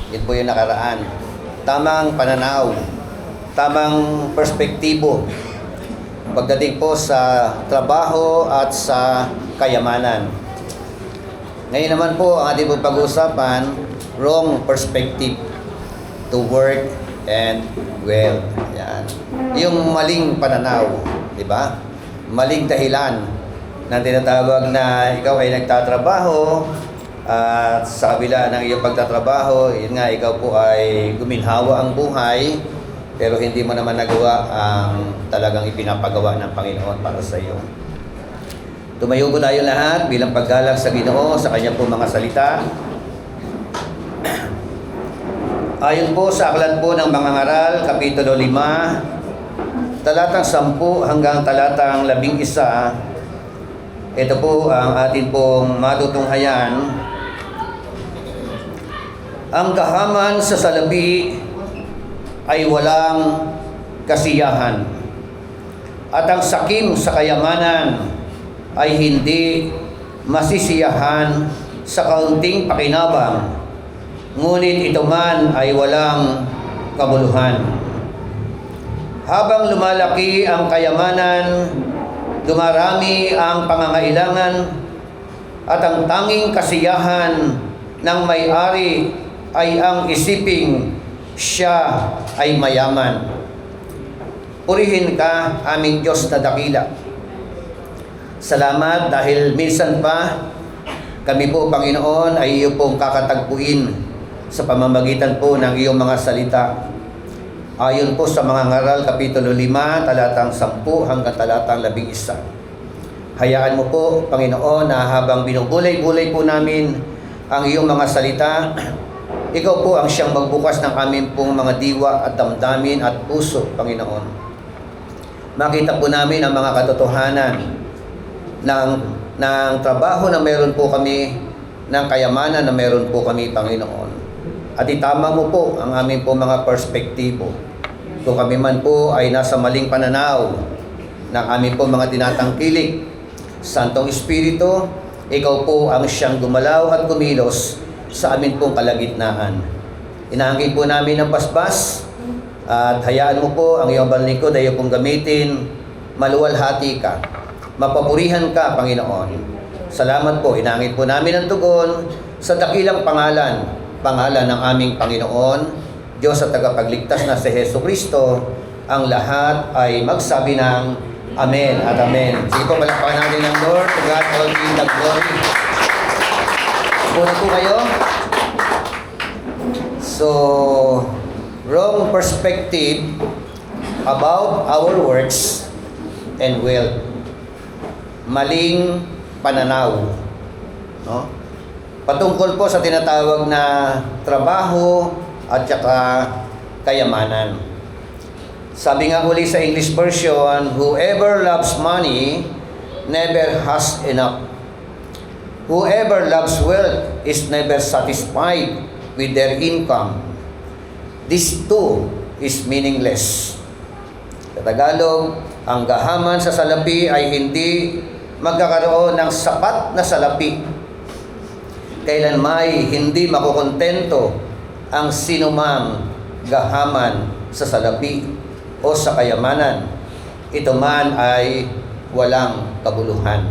Yun po yung nakaraan. Tamang pananaw, tamang perspektibo pagdating po sa trabaho at sa kayamanan. Ngayon naman po, ang ating pong pag-uusapan, wrong perspective to work and wealth. Yan. Yung maling pananaw, di ba? Maling dahilan na tinatawag na ikaw ay nagtatrabaho at sa kabila ng iyong pagtatrabaho, yun nga, ikaw po ay guminhawa ang buhay pero hindi mo naman nagawa ang talagang ipinapagawa ng Panginoon para sa iyo. Tumayo po tayo lahat bilang paggalang sa Ginoo sa kanya po mga salita. Ayon po sa aklat po ng mga ngaral, Kapitulo 5, talatang 10 hanggang talatang 11, ito po ang atin pong matutunghayan. Ang kahaman sa salapi ay walang kasiyahan, at ang sakim sa kayamanan ay hindi masisiyahan sa kaunting pakinabang, ngunit ito man ay walang kabuluhan. Habang lumalaki ang kayamanan, dumarami ang pangangailangan, at ang tanging kasiyahan ng may-ari ay ang isiping siya ay mayaman. Purihin ka, aming Diyos na dakila. Salamat dahil minsan pa kami po, Panginoon, ay iyo pong kakatagpuin sa pamamagitan po ng iyong mga salita. Ayon po sa mga ngaral, Kapitulo 5, talatang 10 hanggang talatang 11. Hayaan mo po, Panginoon, na habang binubulay-bulay po namin ang iyong mga salita, ikaw po ang siyang magbukas ng aming pong mga diwa at damdamin at puso, Panginoon. Makita po namin ang mga katotohanan ng trabaho na meron po kami, ng kayamanan na meron po kami, Panginoon. At itama mo po ang aming po mga perspektibo. Kung kami man po ay nasa maling pananaw ng aming po mga tinatangkilik, Santong Espiritu, ikaw po ang siyang gumalaw at kumilos sa amin pong kalagitnaan. Inaangkin po namin ang basbas at hayaan mo po ang iyong banlingkod ay iyong pong gamitin. Maluwalhati ka, mapapurihan ka, Panginoon. Salamat po, inaangkin po namin ang tugon sa dakilang pangalan ng aming Panginoon, Diyos at tagapagligtas na si Jesucristo. Ang lahat ay magsabi ng Amen at Amen. Sige po, palakpakan natin ng Lord. To God all be the glory. Muna po kayo. So, wrong perspective about our works and wealth. Maling pananaw. No? Patungkol po sa tinatawag na trabaho at saka kayamanan. Sabi nga uli sa English version, whoever loves money never has enough. Whoever loves wealth is never satisfied with their income. This too is meaningless. Sa Tagalog, ang gahaman sa salapi ay hindi magkakaroon ng sapat na salapi. Kailan may hindi makukontento ang sinumang gahaman sa salapi o sa kayamanan. Ito man ay walang kabuluhan.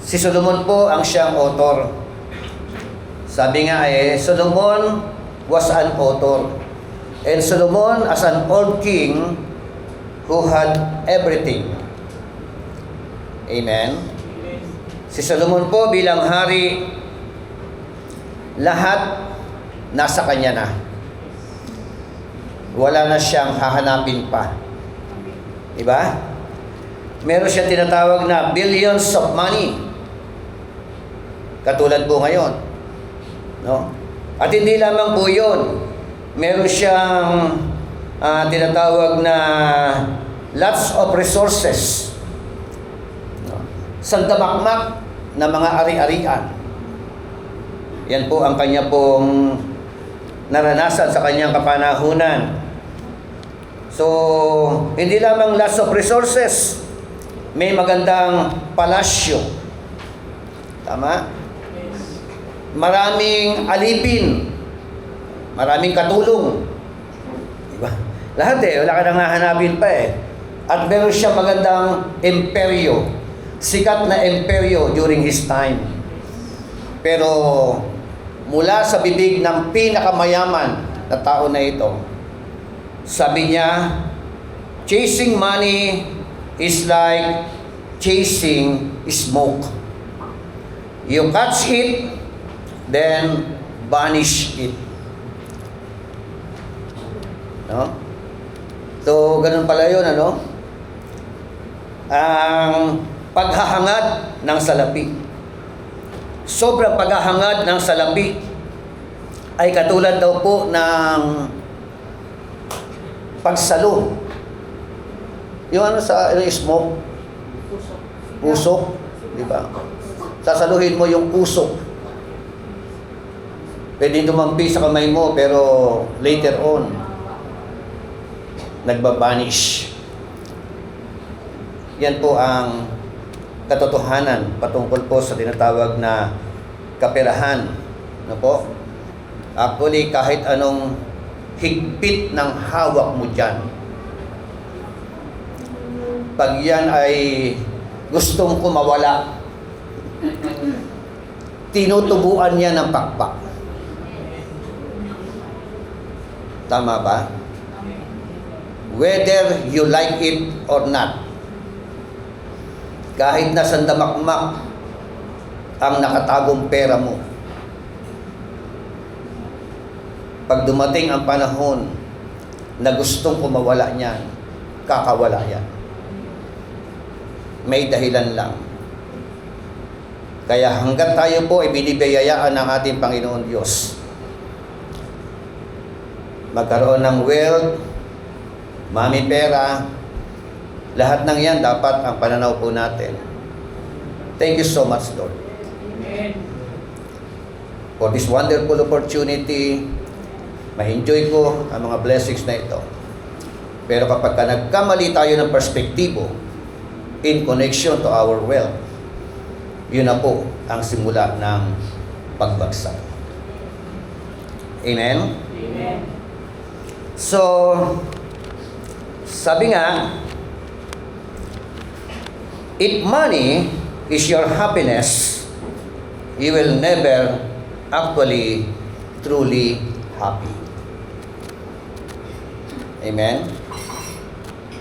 Si Solomon po ang siyang author. Sabi nga Solomon was an author. And Solomon as an old king who had everything. Amen? Si Solomon po bilang hari, lahat nasa kanya na. Wala na siyang hahanapin pa. Diba? Meron siya tinatawag na billions of money. Katulad po ngayon. No? At hindi lamang po yun. Meron siyang tinatawag na lots of resources. No? Sandamakmak na mga ari-arian. Yan po ang kanya pong naranasan sa kanyang kapanahunan. So, hindi lamang lots of resources, may magandang palasyo. Tama? Maraming alipin Maraming katulong. Diba? Lahat wala ka nang hahanapin pa At meron siya magandang imperyo. Sikat na imperyo during his time. Pero mula sa bibig ng pinakamayaman na tao na ito, sabi niya, chasing money is like chasing smoke. You catch it, then banish it. No? So, ganun pala yun, ano? Ang paghahangad ng salapi. Sobrang paghahangad ng salapi ay katulad daw po ng pagsalo. Yung ano sa smoke? Pusok. Di ba? Sasaluhin mo yung pusok. Pwede dumampi sa kamay mo, pero later on, nagbabanish. Yan po ang katotohanan patungkol po sa tinatawag na kaperahan. Ano po? Actually, kahit anong higpit ng hawak mo dyan, pag yan ay gustong kumawala, tinutubuan niya ng pakpak. Tama ba? Whether you like it or not, kahit na sandamakmak ang nakatagong pera mo, pag dumating ang panahon na gustong kumawala niyan, kakawala yan. May dahilan lang. Kaya hanggat tayo po ay binibiyayaan ng ating Panginoon Diyos, magkaroon ng wealth, mami pera, lahat ng yan dapat ang pananaw po natin. Thank you so much, Lord. Amen. For this wonderful opportunity, ma-enjoy ko ang mga blessings na ito. Pero kapag nagkamali tayo ng perspektibo in connection to our wealth, yun na po ang simula ng pagbagsak. Amen? Amen. So, sabi nga, if money is your happiness, you will never actually truly happy. Amen?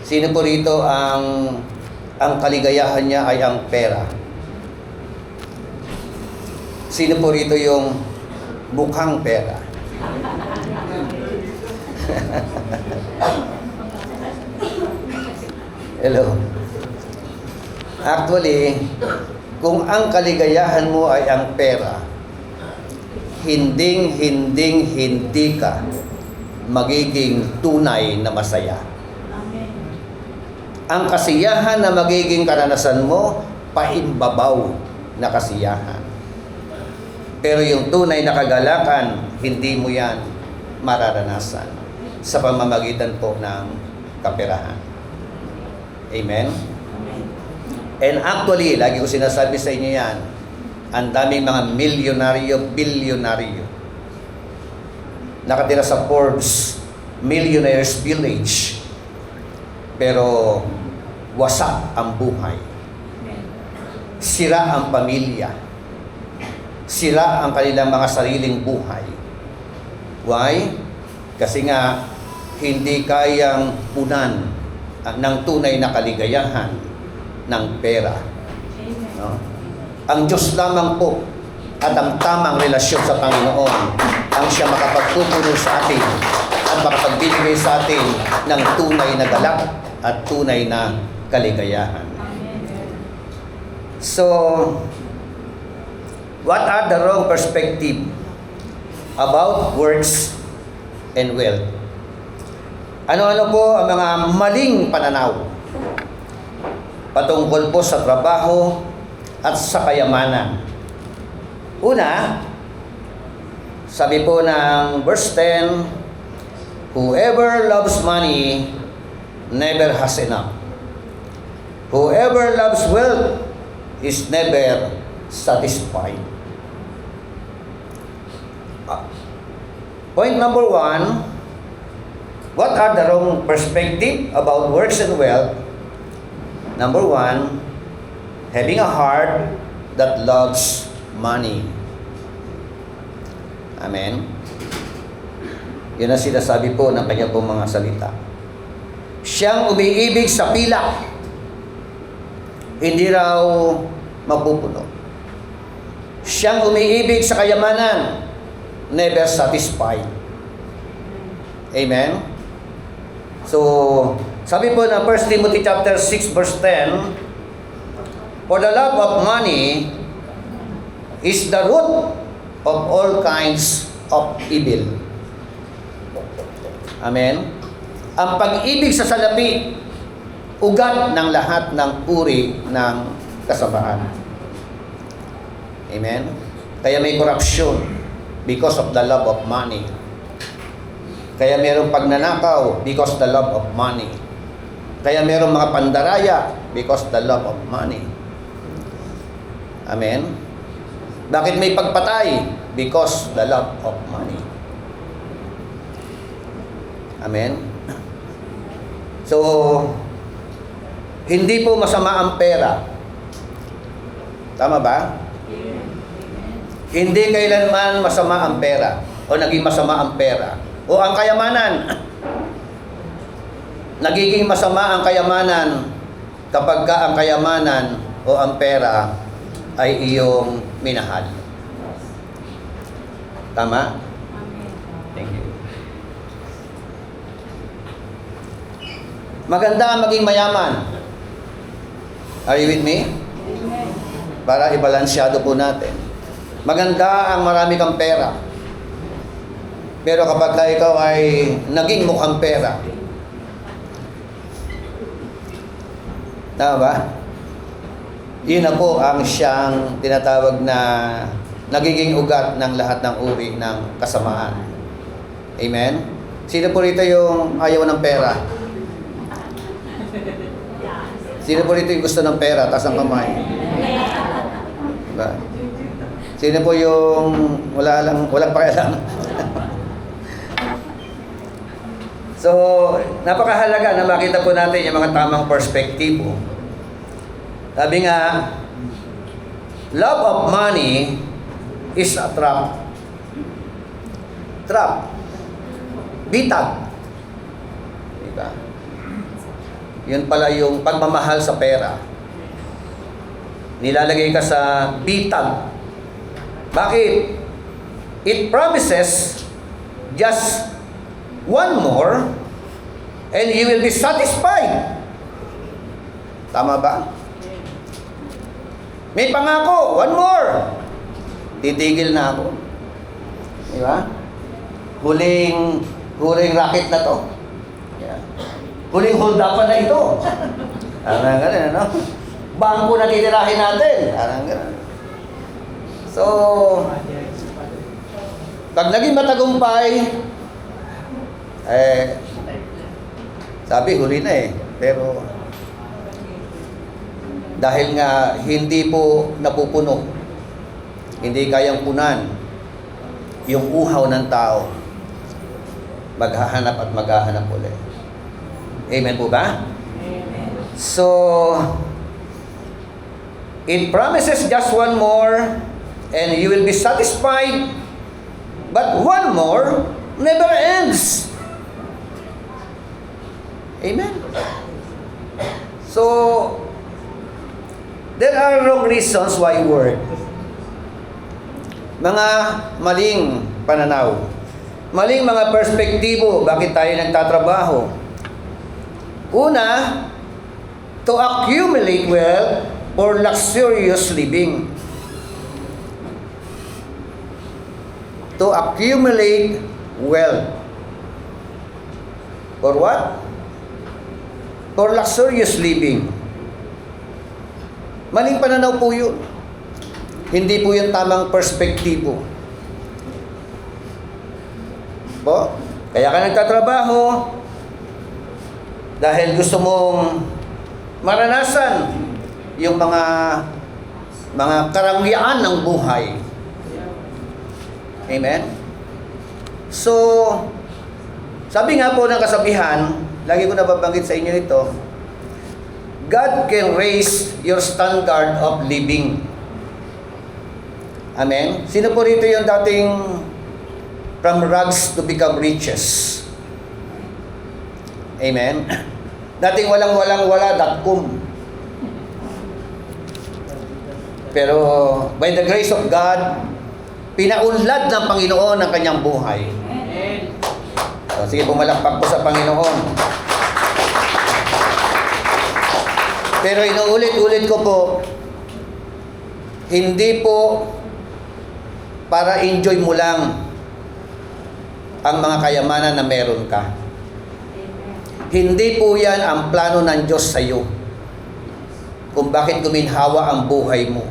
Sino po rito ang kaligayahan niya ay ang pera? Sino po rito yung mukhang pera? Hello. Actually, kung ang kaligayahan mo ay ang pera, hindi ka magiging tunay na masaya. Amen. Ang kasiyahan na magiging karanasan mo, paimbabaw na kasiyahan. Pero yung tunay na kagalakan, hindi mo yan mararanasan sa pamamagitan po ng kaperahan. Amen? And actually, lagi ko sinasabi sa inyo yan, ang daming mga milyonaryo, bilyonaryo, nakatira sa Forbes Millionaires Village, pero wasak ang buhay. Sira ang pamilya. Sira ang kanilang mga sariling buhay. Why? Kasi nga, hindi kayang punan ng tunay na kaligayahan ng pera. No? Ang Diyos lamang po at ang tamang relasyon sa Panginoon ang siya makapagtuturo sa atin at makapagbibigay sa atin ng tunay na galak at tunay na kaligayahan. So, what are the wrong perspective about works and wealth? Ano-ano po ang mga maling pananaw patungkol po sa trabaho at sa kayamanan? Una, sabi po ng verse 10, whoever loves money never has enough. Whoever loves wealth is never satisfied. Point number 1, what are the wrong perspective about works and wealth? Number 1, having a heart that loves money. Amen? Yun ang sinasabi po ng kanya pong mga salita. Siyang umiibig sa pilak, hindi raw mapupuno. Siyang umiibig sa kayamanan, never satisfied. Amen? So, sabi po na 1 Timothy chapter 6 verse 10, for the love of money is the root of all kinds of evil. Amen? Ang pag-ibig sa salapi, ugat ng lahat ng uri ng kasamaan. Amen? Kaya may corruption because of the love of money. Kaya mayroong pagnanakaw because the love of money. Kaya mayroong mga pandaraya because the love of money. Amen? Bakit may pagpatay? Because the love of money. Amen? So, hindi po masama ang pera. Tama ba? Hindi kailanman masama ang pera o naging masama ang pera o ang kayamanan. Nagiging masama ang kayamanan kapag ka ang kayamanan o ang pera ay iyong minahal. Tama? Thank you. Maganda ang maging mayaman. Are you with me? Para ibalansyado po natin. Maganda ang marami kang pera. Pero kapag ikaw ay naging mukhang pera, tama ba? Yun na po ang siyang tinatawag na nagiging ugat ng lahat ng uri ng kasamaan. Amen? Sino po rito yung ayaw ng pera? Sino po rito yung gusto ng pera? Taas ang kamay. Diba? Sino po yung walang pakialam? So, napakahalaga na makita po natin yung mga tamang perspektibo. Sabi nga, love of money is a trap. Trap. Bitag. Diba? Yun pala yung pagmamahal sa pera. Nilalagay ka sa bitag. Bakit? It promises just one more and you will be satisfied. Tama ba? May pangako, one more. Titigil na ako. Di ba? Huling racket na to. Yeah. Huling hold upan na ito. Parang ganun, ano? Bangko na titirahin natin. Parang ganun. So, pag naging matagumpay, sabi huli na eh. Pero, dahil nga hindi po napupuno, hindi kayang punan yung uhaw ng tao, maghahanap at maghahanap ulit. Amen po ba? Amen. So, it promises just one more and you will be satisfied, but one more never ends. Amen. So, there are wrong reasons why work. Mga maling pananaw. Maling mga perspektibo bakit tayo nagtatrabaho. Una, to accumulate wealth for luxurious living. To accumulate wealth. For what? For luxurious living. Maling pananaw po yun. Hindi po yung tamang perspektibo. Po? Kaya ka nagtatrabaho dahil gusto mong maranasan yung mga karangyaan ng buhay. Amen? So, sabi nga po ng kasabihan, lagi ko nababanggit sa inyo ito, God can raise your standard of living. Amen? Sino po rito yung dating from rags to become riches? Amen? Dating walang-wala.com. Pero by the grace of God, pinaunlad ng Panginoon ang kanyang buhay. So, sige, pumalakpak po sa Panginoon. Pero inuulit-ulit ko po, hindi po para enjoy mo lang ang mga kayamanan na meron ka. Hindi po yan ang plano ng Diyos sa iyo kung bakit guminhawa ang buhay mo.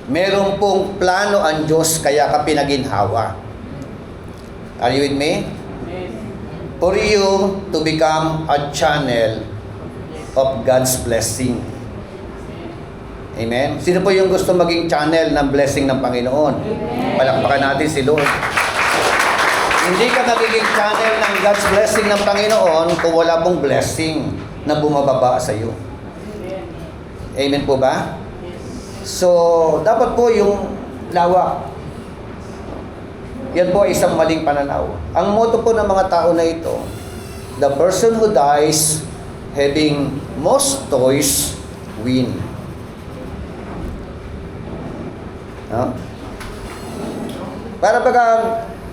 Meron pong plano ang Diyos kaya ka pinaginhawa. Are you with me? For you to become a channel of God's blessing. Amen? Sino po yung gusto maging channel ng blessing ng Panginoon? Palakpakan natin si Lord. Hindi ka magiging channel ng God's blessing ng Panginoon kung wala pong blessing na bumababa sa iyo. Amen po ba? So, dapat po yung lawak. Yan po ay isang maling pananaw. Ang motto po ng mga tao na ito, the person who dies having most toys win. No? Para baga,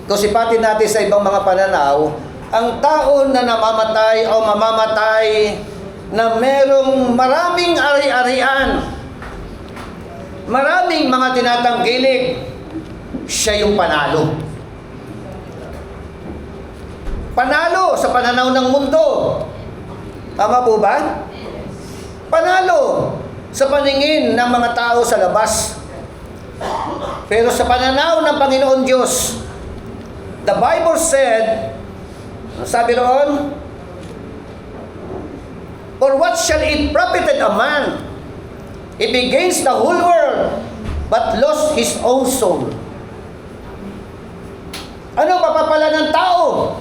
kusipatin natin sa ibang mga pananaw, ang tao na namamatay o mamamatay na merong maraming ari-arian, maraming mga tinatangkilik, siya yung panalo. Panalo sa pananaw ng mundo. Tama po ba? Panalo sa paningin ng mga tao sa labas. Pero sa pananaw ng Panginoon Diyos, the Bible said, sabi roon, for what shall it profited a man if he gains the whole world but lost his own soul? Ano mapapala ng tao?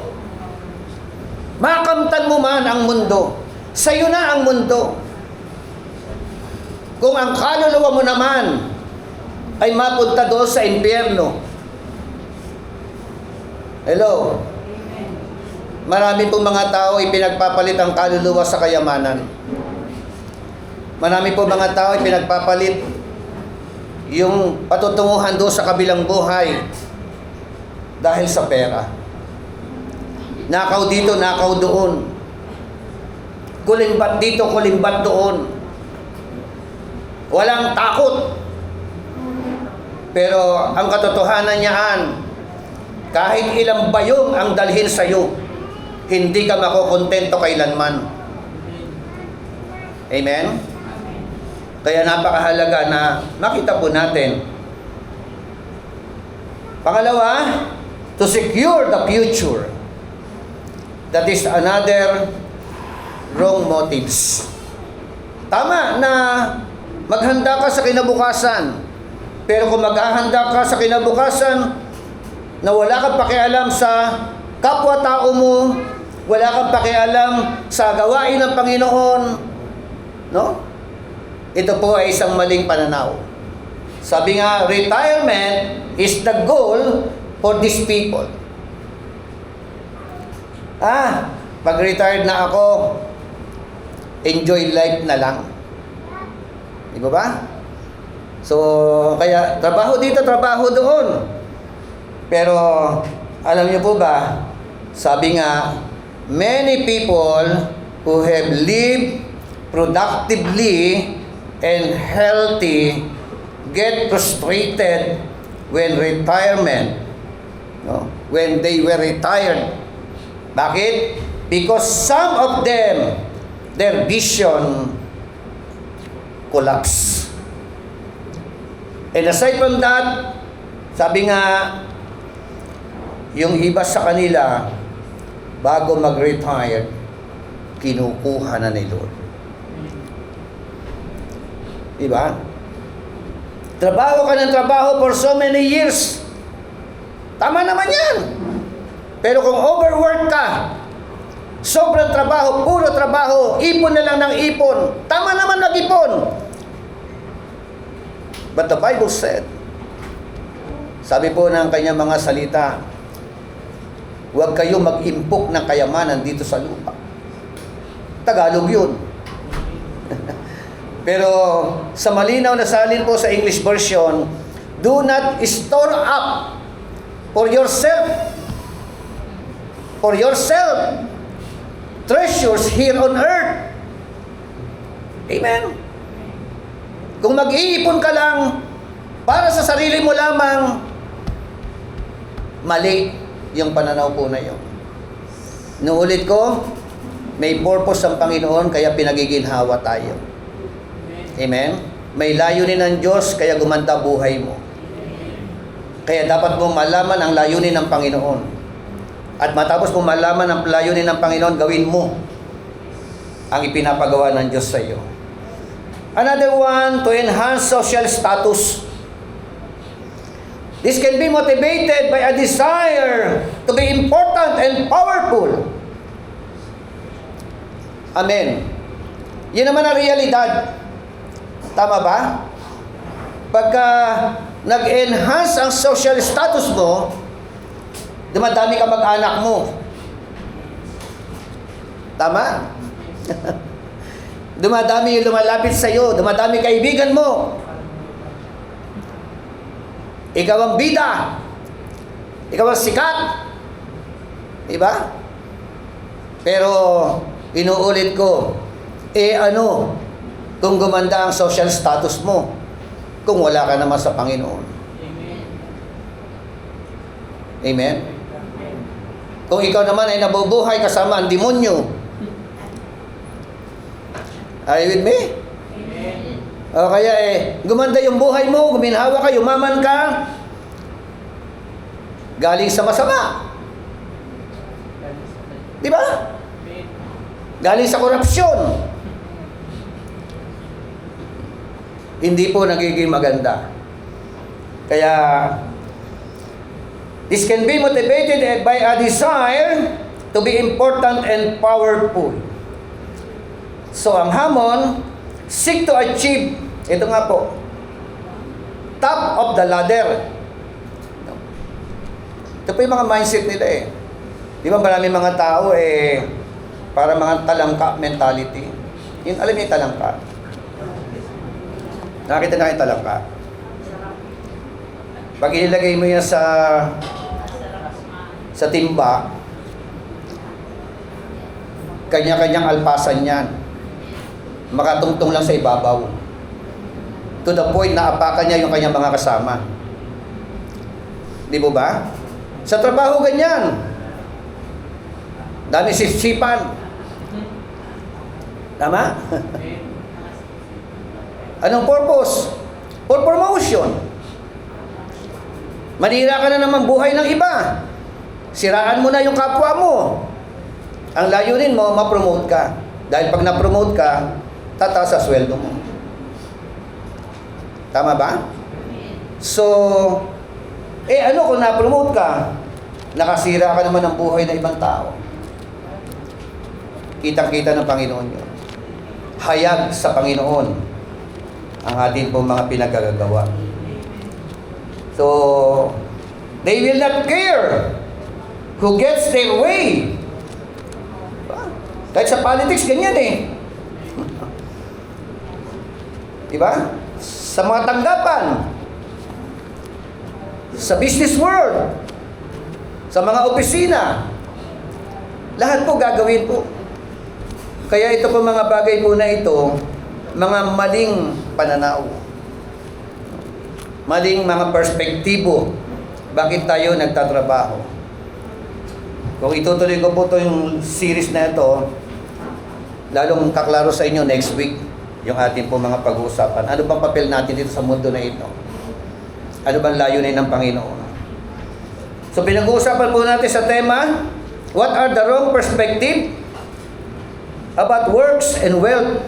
Makamtan mo man ang mundo. Sa'yo na ang mundo. Kung ang kaluluwa mo naman ay mapunta doon sa impyerno. Hello? Marami pong mga tao ipinagpapalit ang kaluluwa sa kayamanan. Marami pong mga tao ipinagpapalit yung patutunguhan doon sa kabilang buhay dahil sa pera. Nakaw dito, nakaw doon. Kulimbat dito, kulimbat doon. Walang takot. Pero ang katotohanan niyaan, kahit ilang bayong ang dalhin sa iyo, hindi ka makukontento kailanman. Amen? Kaya napakahalaga na makita po natin. Pangalawa, to secure the future. That is another wrong motives. Tama na maghanda ka sa kinabukasan. Pero kung maghahanda ka sa kinabukasan na wala kang pakialam sa kapwa-tao mo, wala kang pakialam sa gawain ng Panginoon, no? Ito po ay isang maling pananaw. Sabi nga, retirement is the goal for these people. Pag retired na ako, enjoy life na lang. Di ba? So, kaya trabaho dito, trabaho doon. Pero, alam niyo po ba, sabi nga, many people who have lived productively and healthy get frustrated when retirement, no? When they were retired. Bakit? Because some of them, their vision collapse. And aside from that, sabi nga, yung iba sa kanila, bago mag-retire, kinukuha na ni Lord. Diba? Trabaho ka ng trabaho for so many years. Tama naman yan. Pero kung overwork ka, sobrang trabaho, puro trabaho, ipon na lang ng ipon, tama naman mag-ipon. But the Bible said, sabi po ng kanyang mga salita, huwag kayo mag-impok ng kayamanan dito sa lupa. Tagalog yun. Pero sa malinaw na salin po sa English version, do not store up for yourself treasures here on earth. Amen. Kung mag-iipon ka lang para sa sarili mo lamang, mali yung pananaw po na yun. Nuulit ko, may purpose ang Panginoon kaya pinagiginhawa tayo. Amen? May layunin ng Diyos kaya gumanda buhay mo. Kaya dapat mo malaman ang layunin ng Panginoon. At matapos mo malaman ang layunin ng Panginoon, gawin mo ang ipinapagawa ng Diyos sa iyo. Another one, to enhance social status. This can be motivated by a desire to be important and powerful. Amen. Yun naman ang realidad. Tama ba? Pagka nag-enhance ang social status mo, dumadami ka mag-anak mo. Tama? Dumadami yung lumalapit sa iyo, dumadami kaibigan mo. Ikaw ang bida. Ikaw ang sikat. Diba? Pero, inuulit ko, ano, kung gumanda ang social status mo, kung wala ka naman sa Panginoon. Amen? Kung ikaw naman ay nabubuhay kasama ang demonyo, are you with me? O kaya gumanda yung buhay mo, guminhawa ka, yumaman ka, galing sa masama. Di ba? Galing sa korupsyon. Hindi po nagiging maganda. Kaya, this can be motivated by a desire to be important and powerful. So, ang hamon, seek to achieve, ito nga po, top of the ladder. Ito po yung mga mindset nila Di ba maraming mga tao para mga talangka mentality. Yun, alam niyo yung talangka? Nakita na yung talangka? Pag inilagay mo yan sa timba, kanya-kanyang alpasan yan. Makatungtong lang sa ibabaw. To the point na apakan niya yung kanyang mga kasama. Di ba ba? Sa trabaho ganyan. Dami sisipan. Tama? Anong purpose? For promotion. Manira ka na naman buhay ng iba. Siraan mo na yung kapwa mo. Ang layunin mo, ma-promote ka. Dahil pag na-promote ka, tataas sa sweldo mo. Tama ba? So, ano kung na-promote ka? Nakasira ka naman ng buhay ng ibang tao. Kitang-kita ng Panginoon yun. Hayag sa Panginoon ang ating pong mga pinagagagawa. So, they will not care who gets their way. Kahit sa politics, ganyan Diba? Sa mga tanggapan, sa business world, sa mga opisina, lahat po gagawin po. Kaya ito po mga bagay po na ito, mga maling pananaw. Maling mga perspektibo. Bakit tayo nagtatrabaho? Kung itutuloy ko po yung series na ito, lalong kaklaro sa inyo next week, yung ating po mga pag-uusapan. Ano bang papel natin dito sa mundo na ito? Ano bang layunin ng Panginoon? So pinag-uusapan po natin sa tema, what are the wrong perspective about works and wealth?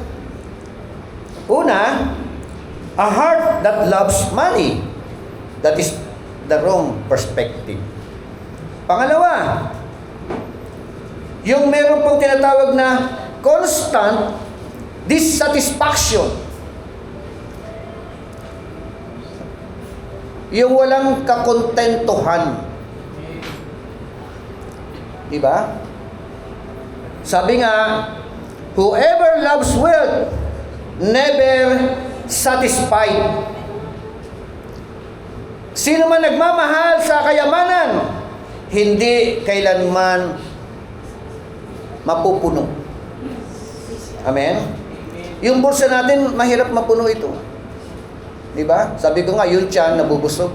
Una, a heart that loves money. That is the wrong perspective. Pangalawa, yung meron pong tinatawag na constant dissatisfaction. Yung walang kakontentuhan. Diba? Sabi nga, whoever loves wealth never satisfied. Sino man nagmamahal sa kayamanan, hindi kailanman mapupuno. Amen? Yung bulsa natin, mahirap mapuno ito. Diba? Sabi ko nga, yung tiyan, nabubusog.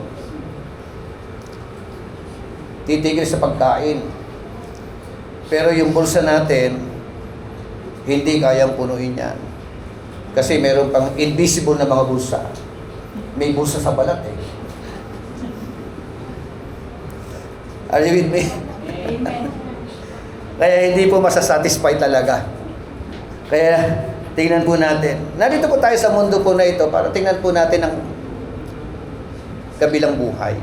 Titigil sa pagkain. Pero yung bulsa natin, hindi kayang punuin yan. Kasi meron pang invisible na mga bulsa. May bulsa sa balat eh. Are you with me? Kaya hindi po masasatisfy talaga. Kaya tingnan po natin. Narito po tayo sa mundo po na ito para tingnan po natin ang kabilang buhay.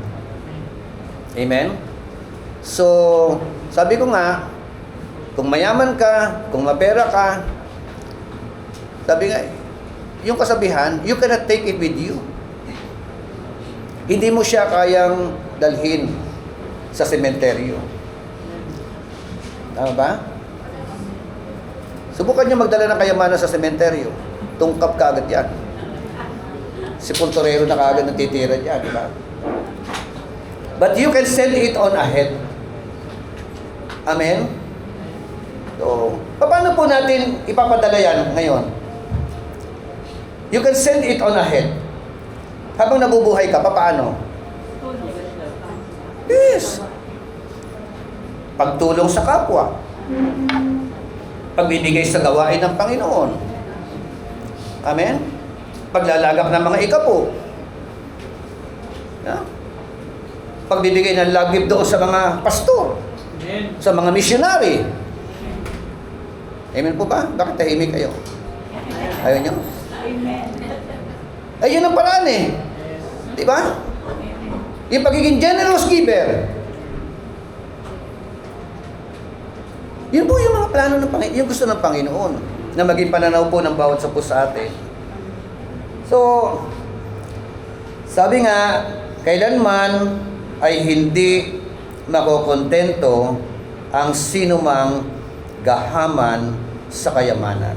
Amen? So, sabi ko nga, kung mayaman ka, kung mapera ka, sabi nga, yung kasabihan, you cannot take it with you. Hindi mo siya kayang dalhin sa sementeryo. Tama ba? Subukan nyo magdala ng kayamanan sa sementeryo. Tungkap ka agad yan. Si puntorero na kaagad natitira dyan, di ba? But you can send it on ahead. Amen? So, paano po natin ipapadala yan ngayon? You can send it on ahead. Habang nabubuhay ka, paano? Yes. Pagtulong sa kapwa. Pagbibigay sa gawain ng Panginoon. Amen? Paglalagak ng mga ikapo. Yeah? Pagbibigay ng love gift doon sa mga pastor. Amen. Sa mga missionary. Amen po ba? Bakit tahimik kayo? Ayaw nyo? Amen. Ayun ang paraan eh. Di ba? Yung pagiging generous giver. Yun po yung mga plano ng Panginoon, yung gusto ng Panginoon, na maging pananaw po ng bawat sa atin. So, sabi nga, kailanman ay hindi makokontento ang sinumang gahaman sa kayamanan.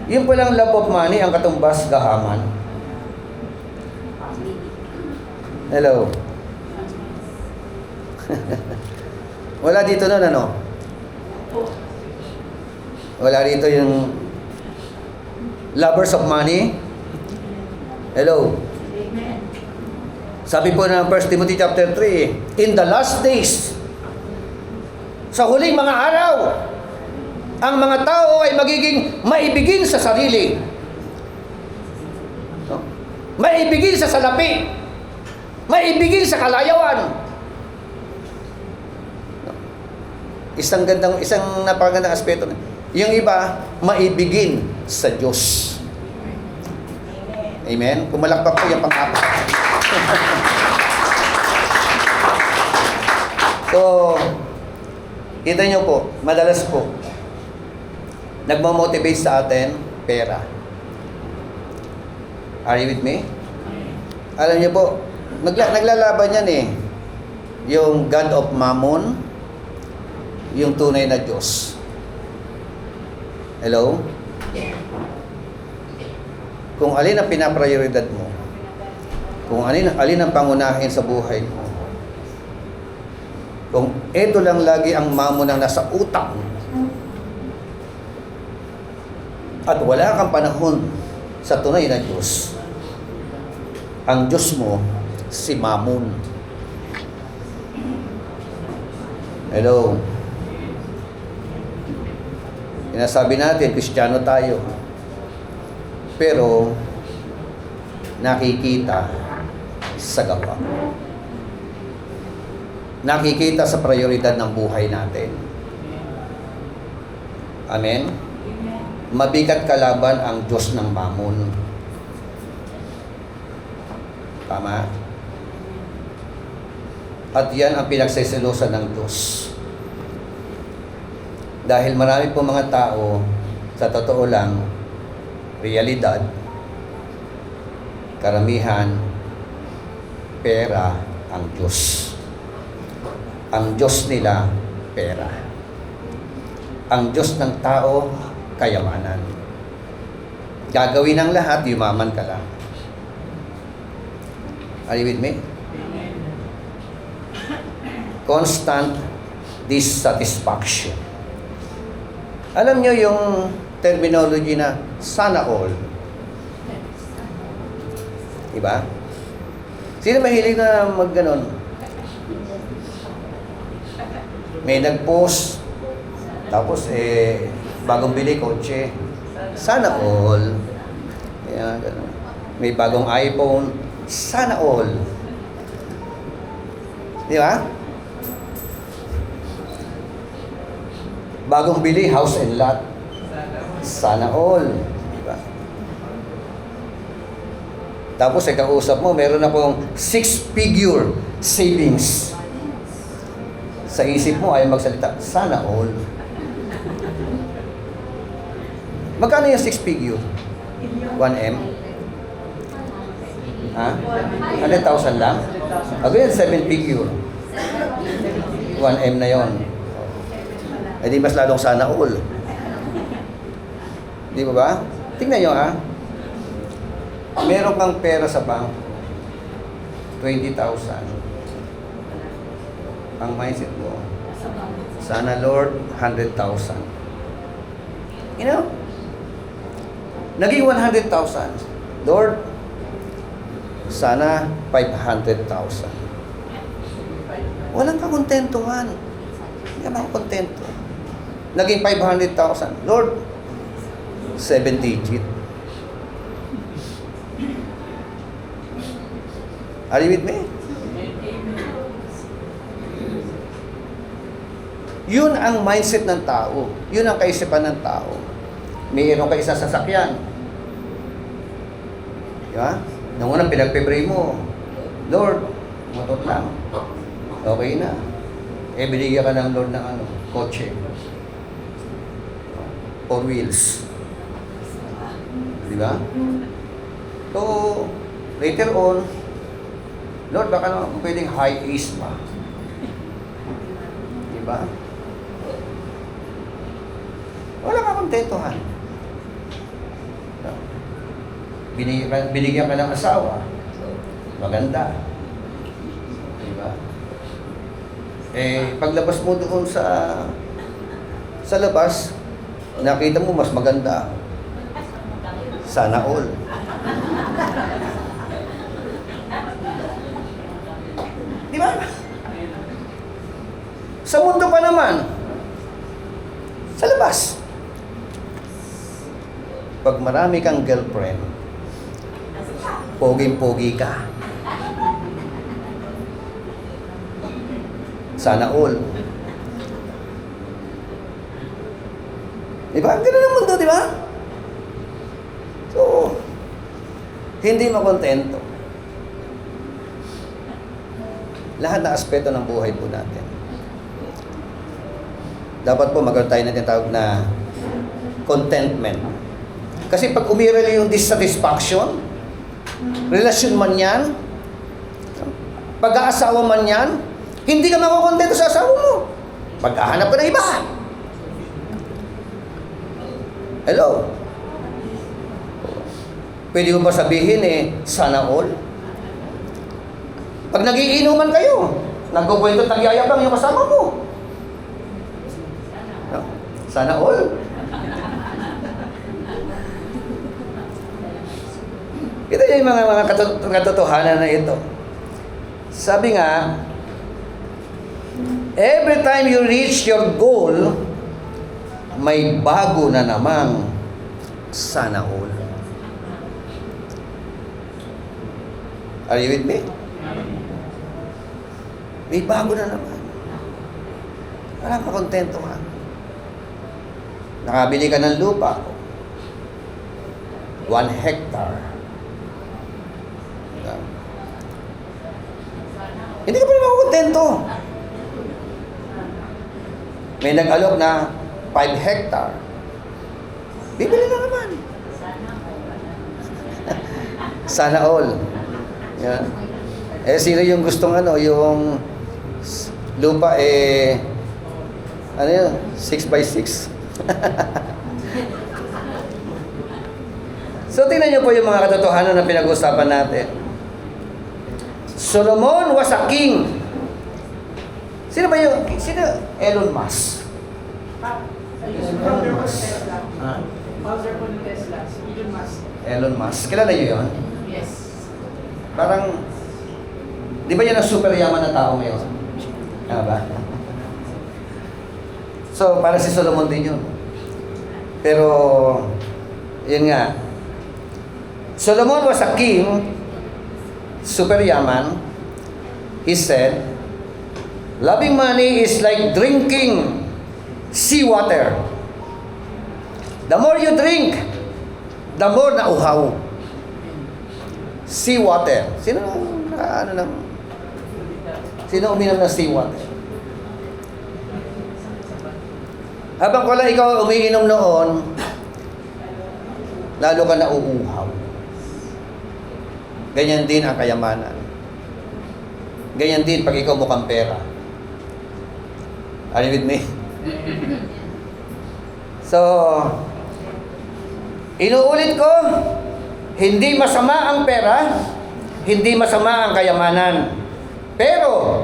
Yung palang love of money, ang katumbas gahaman. Hello. Wala dito nun, ano? Wala dito yung lovers of money? Hello. Sabi po ng 1 Timothy chapter 3, in the last days, sa huling mga araw, ang mga tao ay magiging maibigin sa sarili. No? Maibigin sa salapi. Maibigin sa kalayawan. Isang napakagandang aspeto. Yung iba, maibigin sa Diyos. Amen? Pumalakpak po yung pang-apat. So, kita nyo po, madalas po, nagmamotivate sa atin, pera. Are you with me? Alam nyo po, naglalaban yan eh. Yung God of Mammon, yung tunay na Diyos. Hello? Kung alin ang pinaprioridad mo, kung alin ang pangunahin sa buhay mo, kung ito lang lagi ang mamon ang nasa utak at wala kang panahon sa tunay na Diyos, ang Diyos mo, si Mammon. Hello? Sinasabi natin, Kristiyano tayo. Pero, nakikita sa gawa. Nakikita sa prioridad ng buhay natin. Amen? Mabigat kalaban ang Diyos ng Mammon. Tama? At yan ang pinagsisilusan ng Diyos. Dahil marami po mga tao, sa totoo lang, realidad, karamihan, pera ang Diyos. Ang Diyos nila, pera. Ang Diyos ng tao, kayamanan. Gagawin ng lahat, yumaman ka lang. Are you with me? Constant dissatisfaction. Alam nyo yung terminology na sana all. Diba? Sino mahilig na magganon? May nag-post, tapos bagong bili kotse, sana all. Kaya, ganun. May bagong iPhone, sana all. Di ba? Bagong bili, house and lot, sana all. Di ba? Tapos kausap mo, meron akong 6-figure savings. Sa isip mo, ayaw magsalita, sana all. Magkano yung 6-figure? 1M? Ha? 100,000 lang? Ako yun, 7-figure. 1M na yon. Eh di mas lalong sana all. Di ba ba? Tingnan nyo ha. Meron kang pera sa bank, 20,000. Ang mindset mo, sana Lord, 100,000. You know? Naging 100,000. Lord, sana 500,000. Walang kakontentuhan. Hindi ka makakontento. Naging 500,000. Lord, 7 digit. Are you with me? Yun ang mindset ng tao. Yun ang kaisipan ng tao. Mayroon ka isang sasakyan. Di ba? Nung unang pinagpe-pray mo, Lord, motor lang. Okay na. Eh, binigyan ka ng Lord ng kotse. 4 wheels. Di ba? So, later on, Lord, baka naman pwedeng high ace pa. Di ba? Wala ka kontentuhan. Binigyan ka ng asawa. Maganda. Diba? Eh, paglabas mo doon sa labas, nakita mo mas maganda. Sana all. Diba? Sa mundo pa naman, sa labas, pag marami kang girlfriend, poging-pogi ka. Sana all. Diba? Ang ganda ng mundo, diba? So, hindi makontento. Lahat na aspeto ng buhay po natin. Dapat po magkaroon tayo ng tinatawag na contentment. Kasi pag umiral yung dissatisfaction, relasyon man yan, pag-aasawa man yan, hindi ka makakontento sa asawa mo. Pag-ahanap ka ng iba. Hello? Pwede mo ba sabihin sana all? Pag nagiinuman kayo, nagkukwento at nagyayabang yung kasama mo. Sana all? Ito yung mga katotohanan na ito. Sabi nga, every time you reach your goal, may bago na namang sana all. Are you with me? May bago na naman. Wala ka kontento ka. Nakabili ka ng lupa. 1 hectare. Hindi ka pa naman kontento. May nag-alok na 5 hectare. Bibili na naman. Sana all. Yan. Eh, sino yung gustong yung lupa ano yun? 6x6. So, tingnan niyo po yung mga katotohanan na pinag-uusapan natin. Solomon was a king. Sino ba yung? Sino? Elon Musk. Elon Musk. Founder po ng Tesla, si Elon Musk. Elon Musk. Kilala niyo yun? Yes. Parang, di ba yan ang super yaman na tao ngayon? Tama ba? So, para si Solomon din yun. Pero, yun nga. Solomon was a king, super yaman. He said, loving money is like drinking seawater. The more you drink, the more na uhaw. Seawater. Sino uminom ng seawater? Habang wala ikaw umiinom noon, lalo ka na uuhaw. Ganyan din ang kayamanan. Ganyan din pag ikaw mukhang pera. Are you with me? So, inuulit ko, hindi masama ang pera, hindi masama ang kayamanan. Pero,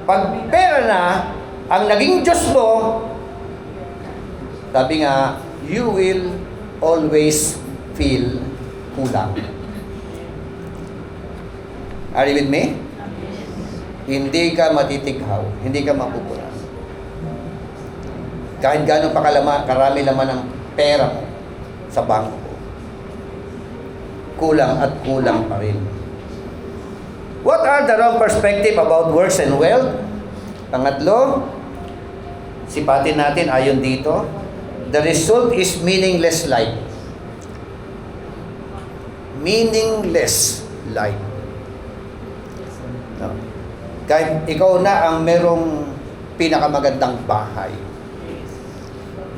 pag pera na ang naging Diyos mo, sabi nga, you will always feel kulang. Are you with me? Hindi ka matitikhaw, hindi ka mapupunan. Kahit gano'n pa karami laman ng pera mo sa bangko, kulang at kulang pa rin. What are the wrong perspective about works and wealth? Pangatlo, sipatin natin ayon dito, the result is meaningless life. Meaningless life. No. Kahit ikaw na ang merong pinakamagandang bahay,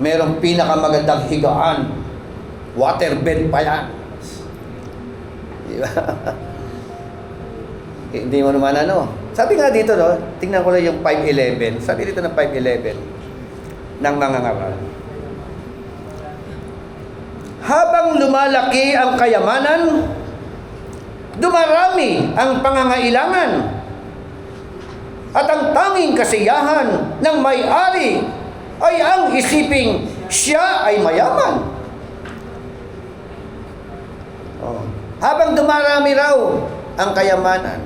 merong pinakamagandang higaan, waterbed pa yan. Diba? Hindi mo naman Sabi nga dito, tingnan ko lang yung 511. Sabi dito ng 511 ng mga ngaral. Habang lumalaki ang kayamanan, dumarami ang pangangailangan. At ang tanging kasiyahan ng may-ari ay ang isiping siya ay mayaman. Habang dumarami raw ang kayamanan,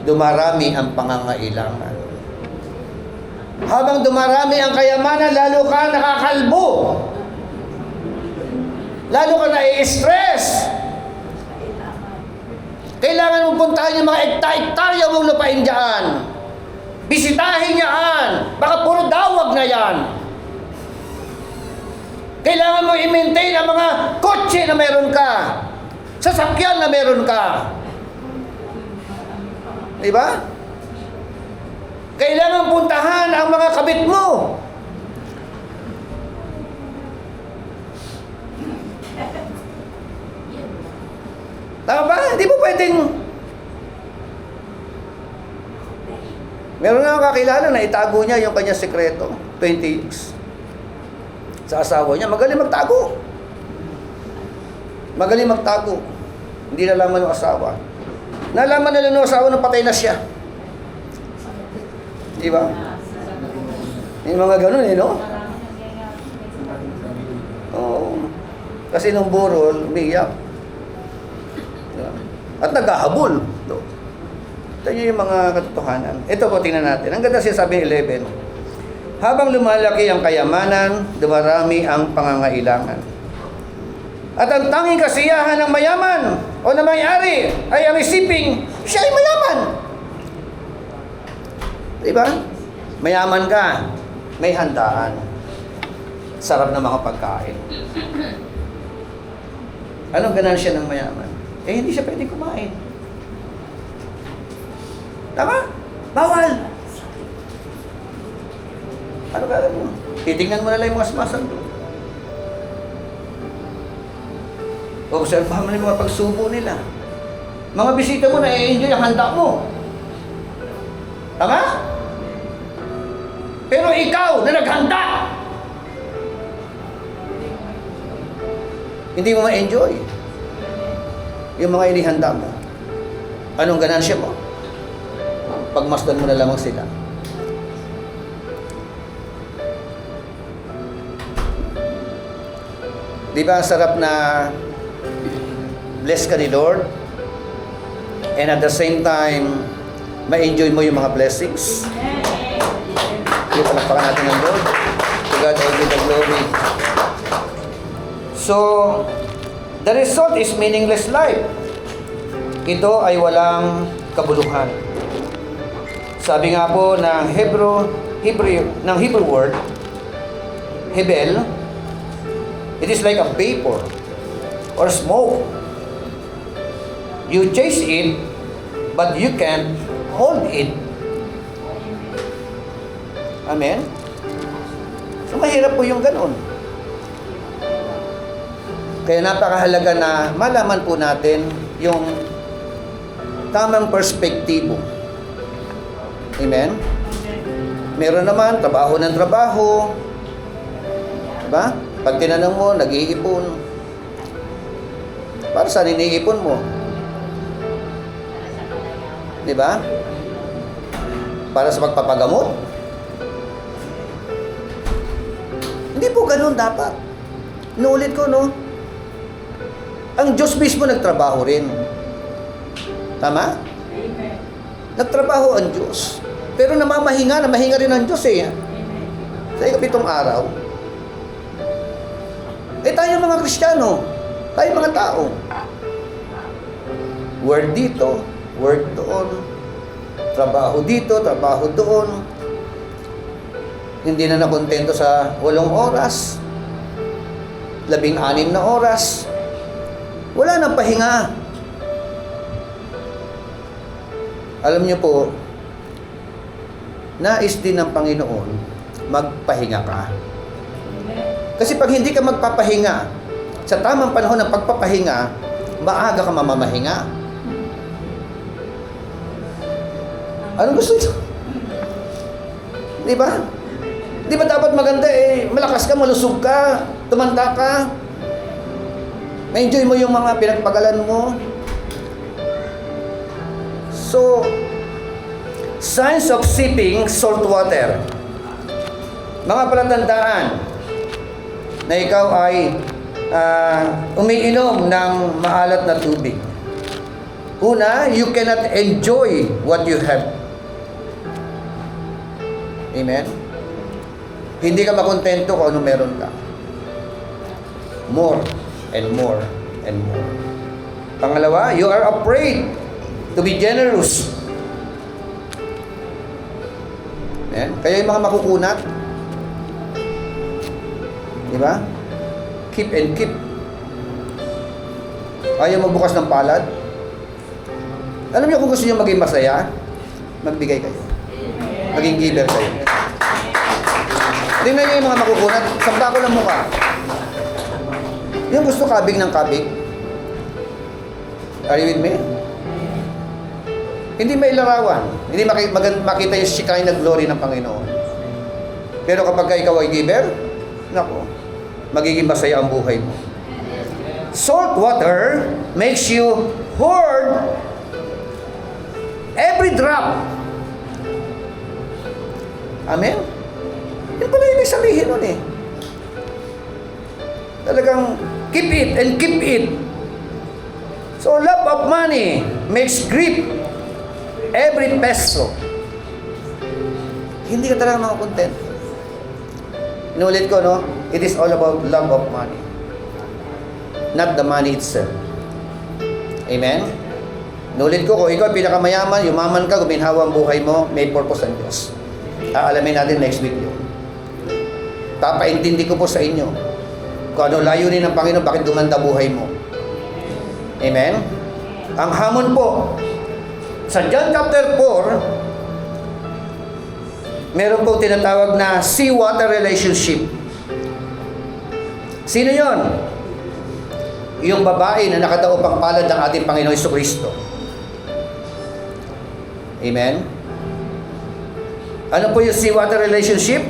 dumarami ang pangangailangan. Habang dumarami ang kayamanan, lalo ka nakakalbo. Lalo ka na-i-stress. Kailangan mong puntahan yung mga ekta-ektarya mong lupain dyan. Bisitahin yan. Baka puro dawag na yan. Kailangan mo i-maintain ang mga kotse na meron ka. Sasakyan na meron ka. Diba? Kailangan puntahan ang mga kabit mo. Tama ba? Hindi mo pwedeng... Meron nga akong kakilala na itago niya yung kanyang sekreto, 20 years. Sa asawa niya, magaling magtago. Magaling magtago. Hindi nalaman ng asawa. Nalaman nila ng asawa nung patay na siya. Di ba? Yung mga ganun no? Oo. Kasi nung burol, umiyak. At naghahabol. Ito yung mga katotohanan. Ito po, tingnan natin. Ang ganda siya sabi 11. Habang lumalaki ang kayamanan, dumarami ang pangangailangan. At ang tanging kasiyahan ng mayaman o na may-ari ay ang isiping siya ay mayaman. Diba? Mayaman ka, may handaan. Sarap na mga pagkain. Anong ganansya ng mayaman? Hindi siya pwedeng kumain. Tama? Bawal. Ano gagawin mo? Titingnan mo na lang yung mga sumasando. Obserbahan mo na yung mga pagsubo nila. Mga bisita mo, na-enjoy ang handa mo. Tama? Pero ikaw na naghanda, hindi mo ma-enjoy yung mga inihanda mo. Anong ganansya mo? Pagmasdan mo na lamang sila. Di ba ang sarap na bless ka ni Lord and at the same time ma-enjoy mo yung mga blessings? Yung palakpakan natin ng Lord. To God all be the glory. So, the result is meaningless life. Ito ay walang kabuluhan. Sabi nga po ng Hebrew word, hebel, it is like a vapor or smoke. You chase it, but you can't hold it. Amen? So, mahirap po yung ganun. Kaya napakahalaga na malaman po natin yung tamang perspektibo. Amen? Meron naman, trabaho ng trabaho. Diba? Pag tinanong mo, nag-iipon. Para saan iniipon mo? Diba? Para sa pagpapagamot? Hindi po ganun dapat. Inuulit ko, no? Ang Diyos mismo nagtrabaho rin. Tama? Amen. Nagtrabaho ang Diyos. Pero namahinga rin ang Diyos eh. Sa ikapitong araw. Eh tayo mga Kristiyano, tayo mga tao. Word dito, word doon. Trabaho dito, trabaho doon. Hindi na nakontento sa 8 oras. 16 na oras. Wala nang pahinga. Alam niyo po, nais din ng Panginoon, magpahinga ka. Kasi pag hindi ka magpapahinga, sa tamang panahon ng pagpapahinga, maaga ka mamamahinga. Anong gusto niyo? Di ba? Di ba dapat maganda eh, malakas ka, malusog ka, tumanda ka, ma-enjoy mo yung mga pinagpagalan mo. So, signs of sipping salt water. Mga palatandaan na ikaw ay umiinom ng maalat na tubig. Una, you cannot enjoy what you have. Amen? Hindi ka makontento kung ano meron ka. More and more and more. Pangalawa, you are afraid to be generous. Amen? Kaya yung mga makukunat, di ba? Keep and keep. Ayaw magbukas ng palad. Alam niyo kung gusto niyo maging masaya, magbigay kayo. Maging giver kayo. Tingnan niyo yung mga makukunat, sabda ko ng mukha. Yung gusto kabig ng kabig. Are you with me? Hindi mailarawan. Hindi makita yung Shekinah glory ng Panginoon. Pero kapag ikaw ay giver, nako, magiging masaya ang buhay mo. Salt water makes you hoard every drop. Amen? Yun pala ibig sabihin nun eh. Talagang keep it and keep it. So love of money makes grip every peso. Hindi ka talaga makakontent. Inulit ko, no? It is all about love of money. Not the money itself. Amen? Inulit ko, kung ikaw pinakamayaman, yumaman ka, guminhawa ang buhay mo, may purpose ang Diyos. Aalamin natin next week yun. Papaintindi ko po sa inyo kung ano layunin ng Panginoon, bakit gumanda buhay mo. Amen? Ang hamon po Sa John chapter 4, meron pong tinatawag na sea-water relationship. Sino yon? Yung babae na nakadaupang palad ng ating Panginoong Jesucristo. Amen? Ano po yung sea-water relationship?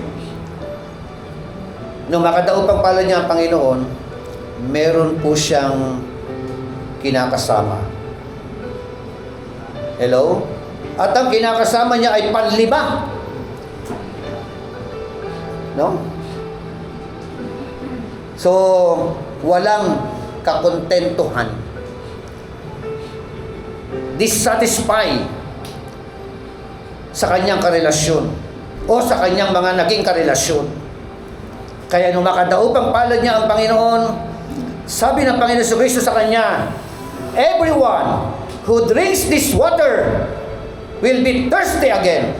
Nung makadaupang palad niya ang Panginoon, meron po siyang kinakasama. Hello? At ang kinakasama niya ay panlima. No? So, walang kakontentuhan. Dissatisfied sa kanyang karelasyon o sa kanyang mga naging karelasyon. Kaya nung makadaupang palad niya ang Panginoon, sabi ng Panginoon Jesucristo sa kanya, everyone who drinks this water will be thirsty again.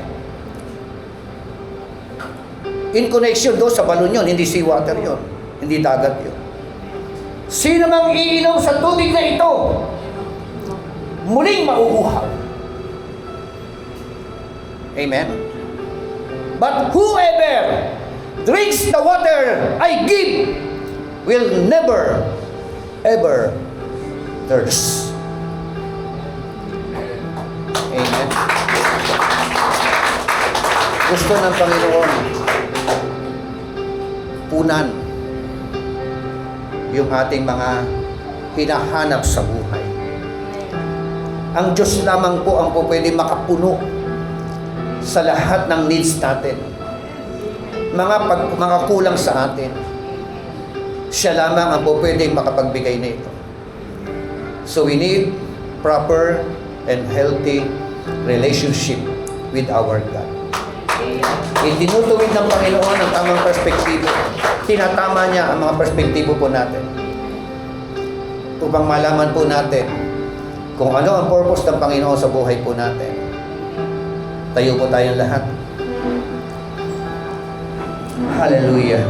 In connection doon sa balon yun, hindi seawater yun, hindi dagat yun. Sino mang iinom sa tubig na ito, muling mauuhaw. Amen? But whoever drinks the water I give will never, ever thirst. Amen? Gusto ng Panginoon punan yung ating mga hinahanap sa buhay. Ang Diyos lamang po ang po pwede makapuno sa lahat ng needs natin. Mga kulang sa atin. Siya lamang ang po pwede makapagbigay nito. So we need proper and healthy relationship with our God. Itinutuwid ng Panginoon ang tamang perspektibo. Tinatama niya ang mga perspektibo po natin. Upang malaman po natin kung ano ang purpose ng Panginoon sa buhay po natin. Tayo po tayong lahat. Hallelujah.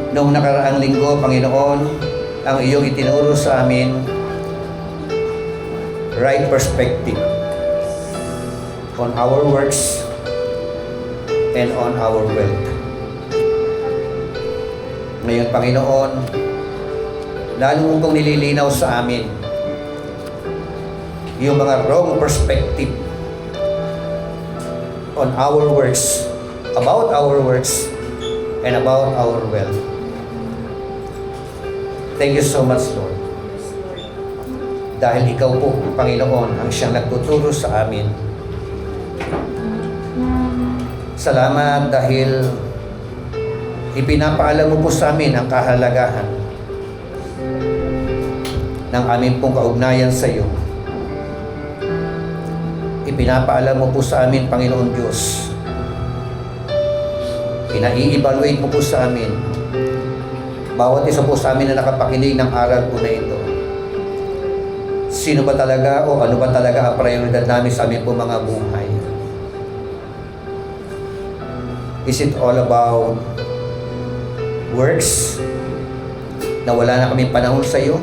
Noong nakaraang linggo, Panginoon, ang iyong itinuro sa amin, right perspective on our works and on our wealth. Ngayon, Panginoon, lalo mo pong nililinaw sa amin yung mga wrong perspective on our works, about our works, and about our wealth. Thank you so much, Lord. Dahil ikaw po, Panginoon, ang siyang nagtuturo sa amin. Salamat dahil ipinapaalam mo po sa amin ang kahalagahan ng aming pong kaugnayan sa iyo. Ipinapaalam mo po sa amin, Panginoon Diyos. Pinai-evaluate mo po sa amin bawat isa po sa amin na nakapakinig ng aral po na ito. Sino ba talaga o ano ba talaga ang prioridad namin sa amin po mga buhay? Is it all about works na wala na kaming panahon sa iyo?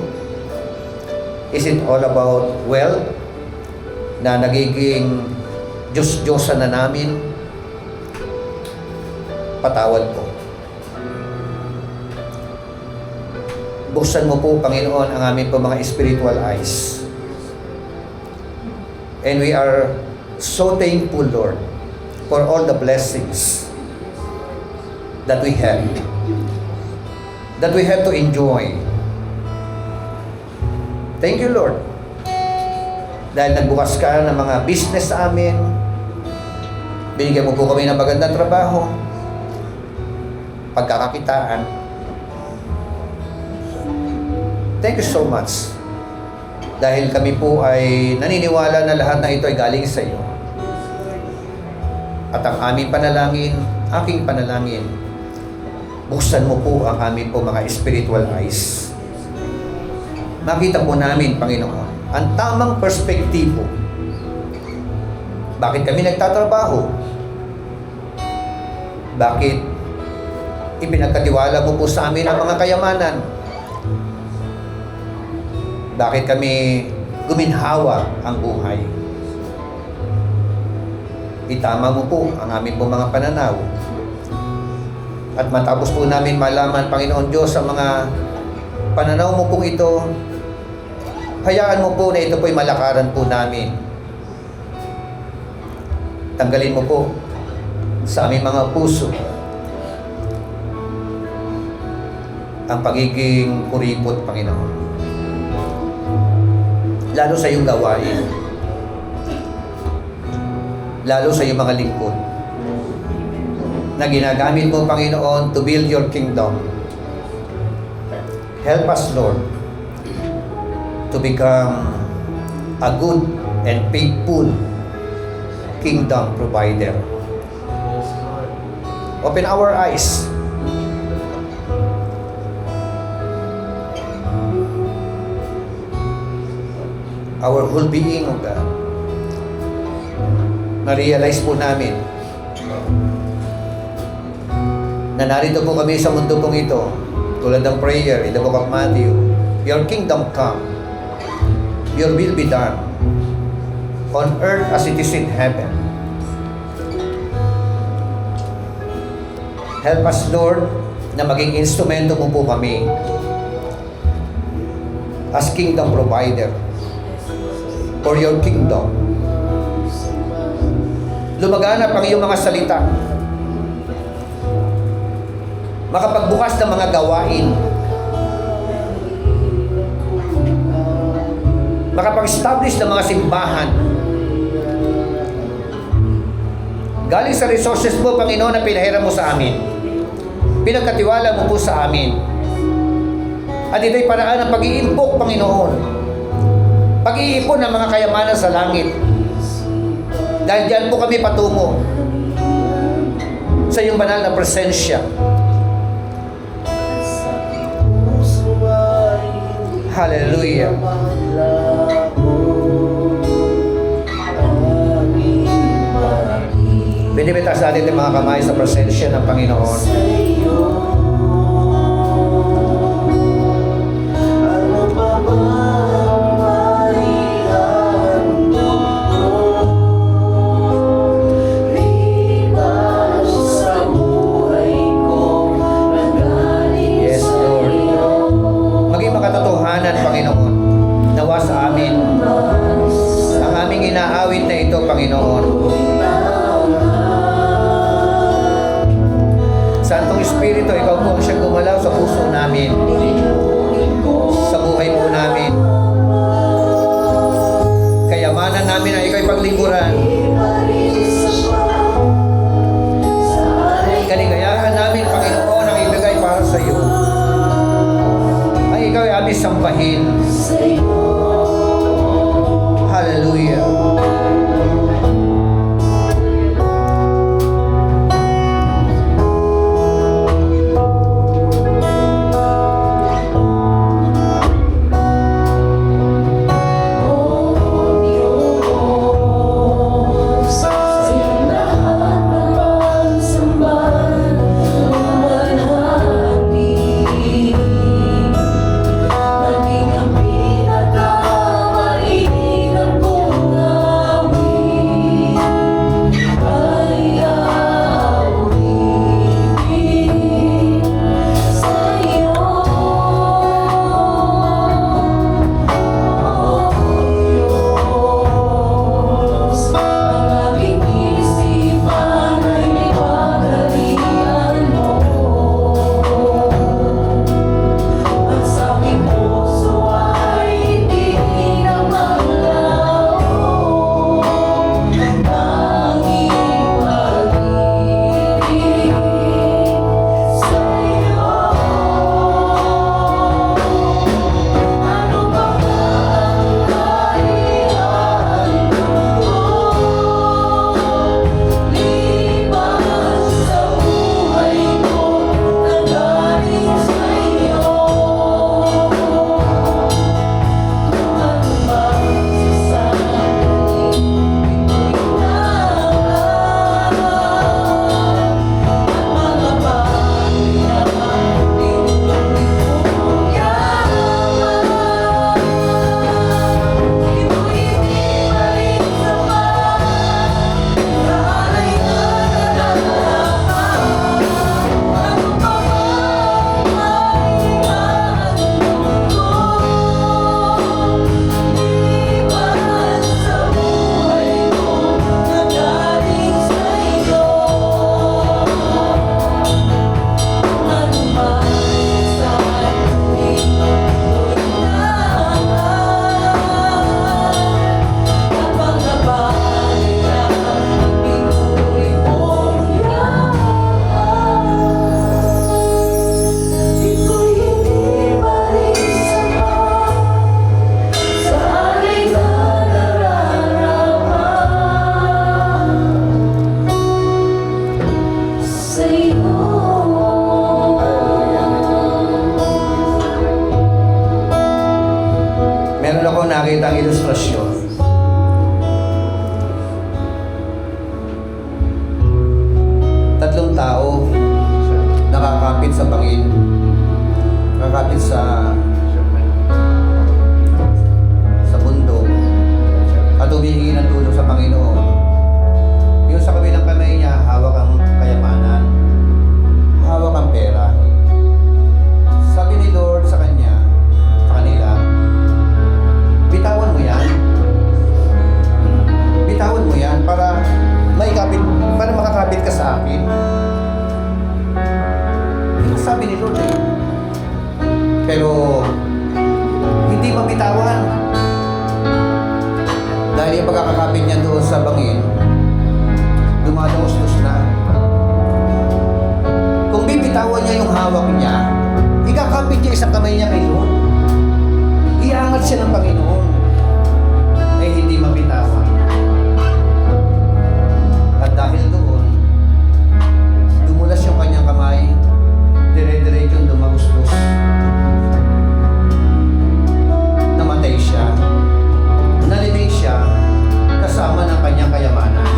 Is it all about wealth na nagiging Diyos-Diyosan na namin? Patawad po. Buksan mo po, Panginoon, ang aming po mga spiritual eyes. And we are so thankful, Lord, for all the blessings that we have to enjoy. Thank you, Lord. Dahil nagbukas ka ng mga business sa amin, binigyan mo po kami ng magandang trabaho, pagkakakitaan. Thank you so much. Dahil kami po ay naniniwala na lahat na ito ay galing sa iyo. At ang aming panalangin, aking panalangin, buksan mo po ang aming po mga spiritual eyes. Makita po namin, Panginoon, ang tamang perspektibo. Bakit kami nagtatrabaho? Bakit ipinagkatiwala mo po sa amin ang mga kayamanan? Bakit kami guminhawa ang buhay? Itama mo po ang aming po mga pananaw. At matapos po namin malaman, Panginoon Diyos, sa mga pananaw mo pong ito, hayaan mo po na ito po'y malakaran po namin. Tanggalin mo po sa aming mga puso ang pagiging kuripot, Panginoon. Lalo sa iyong gawain. Lalo sa iyong mga lingkod na ginagamit mo, Panginoon, to build your kingdom. Help us, Lord, to become a good and faithful kingdom provider. Open our eyes. Our whole being, O God. Na-realize po namin na narito po kami sa mundo pong ito, tulad ng prayer in the book of Matthew, your kingdom come, your will be done, on earth as it is in heaven. Help us, Lord, na maging instrumento mo po kami as kingdom provider for your kingdom. Lumaganap ang iyong mga salita, makapagbukas ng mga gawain, makapag-establish ng mga simbahan, galing sa resources mo, Panginoon, na pinahiram mo sa amin, pinagkatiwala mo po sa amin, at ito'y paraan ng pag-iimpok, Panginoon, pag-iipon ng mga kayamanan sa langit, dahil diyan po kami patungo sa iyong banal na presensya. Hallelujah. Binibitaas natin ang mga kamay sa presensya ng Panginoon. Panginoon, nawa sa amin ang aming inaawit na ito, Panginoon. Santong Espiritu, ikaw po ang siyang gumalaw sa puso namin, sa buhay po namin. Kayamanan namin ang ikaw'y paglingkuran. Kaligayahan namin, Panginoon, ang ibigay para sa iyo. Ikaw ay aming sambahin. Hallelujah. magandang ilustrasyon. Tatlong tao nakakapit sa bangin, nakakapit sa bundok at humihingi ng tulong sa Panginoon. Yung sa kabilang kamay niya, hawak ang kayamanan, hawak ang pera. Sabi ni Lord sa kanila, bitawan mo yan. Bitawan mo yan para makakapit ka sa akin. Ito sabi ni Lord eh. Pero hindi mabitawan. Dahil yung pagkakakapit niya doon sa bangin, dumadangos-dos na. Kung bibitawan niya yung hawak niya, ikakapit niya isang kamay niya kay Lord. Iangat siya ng Panginoon. Ay hindi mabitawan. At dahil doon, dumulas yung kanyang kamay, dire-diretsyong dumagustos. Namatay siya. Naliming siya kasama ng kanyang kayamanan.